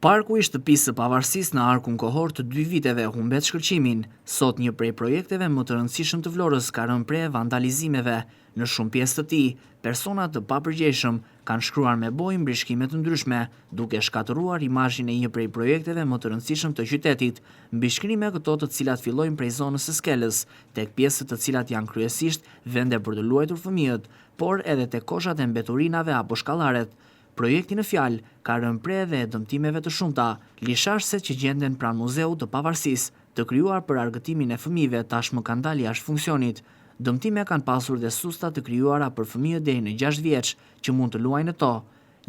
Parku i Shtëpisë së Pavarësisë në arkun kohor të 2 viteve humbet shkëlqimin. Sot një prej projekteve më të rëndësishëm të Vlorës ka rënë pre vandalizimeve. Në shumë pjesë të tij, persona të papërgjegjshëm kanë shkruar me bojë mbishkime të ndryshme, duke shkatëruar imazhin e një prej projekteve më të rëndësishëm të qytetit. Mbishkrime këto të cilat fillojnë prej zonës së Skelës, tek pjesët të cilat janë kryesisht vende për të luajtur fëmijët, por edhe tek koshat e mbeturinave apo shkallaret. Projekti në fjalë ka rënë pre edhe e dëmtimeve të shumta, lisharset që gjenden pranë Muzeut të Pavarësisë, të krijuar për argëtimin e fëmijëve, tashmë kanë dalë jashtë funksionit. Dëmtime kanë pasur dhe susta të krijuara për fëmijët deri në 6 vjeç, që mund të luajnë në to.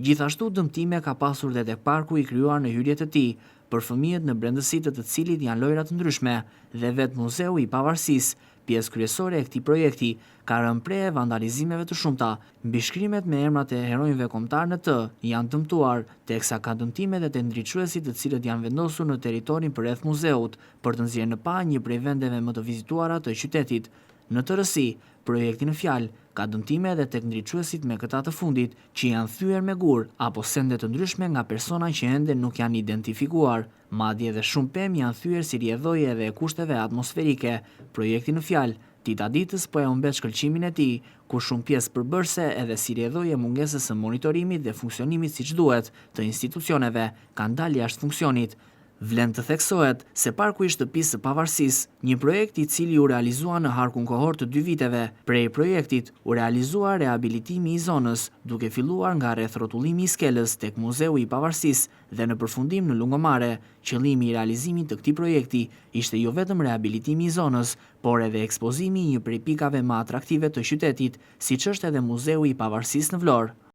Gjithashtu dëmtime ka pasur dhe tek parku i krijuar në hyrjet e tij, për fëmijët në brendësitë të cilit janë lojra të ndryshme, dhe vetë Muzeu i Pavarësisë, pjesë kryesore e këtij projekti, ka rënë pre e vandalizimeve të shumta. Mbishkrimet me emrat e heronjve kombëtar në të janë dëmtuar, teksa ka dëmtime dhe te ndriçuesit të cilët janë vendosur në territorin përreth muzeut, për të nxjerrë në pa një prej vendeve më të vizituara të qytetit. Në tërësi, projekti në fjalë ka dëmtime edhe tek ndriçuesit me këta të fundit, që janë thyer me gur apo sende të ndryshme nga persona që ende nuk janë identifikuar. Madje edhe shumë pemë janë thyer si rrjedhoje edhe e kushteve atmosferike. Projekti në fjalë dita ditës po e humbet shkëlqimin e tij, ku shumë pjesë përbërëse edhe si rrjedhoje mungesës së monitorimit dhe funksionimit siç duhet të institucioneve kanë dalë jashtë funksionit. Vlen të theksohet se Parku i Shtëpisë së Pavarësisë, një projekt i cili u realizua në arkun kohor të 2 viteve, prej projektit u realizua rehabilitimi i zonës, duke filluar nga rreth rrotullimi i Skelës tek Muzeu i Pavarësisë dhe në përfundim në Lungomare. Qëllimi i realizimit të këtij projekti ishte jo vetëm rehabilitimi i zonës, por edhe ekspozimi i një prej pikave më atraktive të qytetit, siç është edhe Muzeu i Pavarësisë në Vlorë.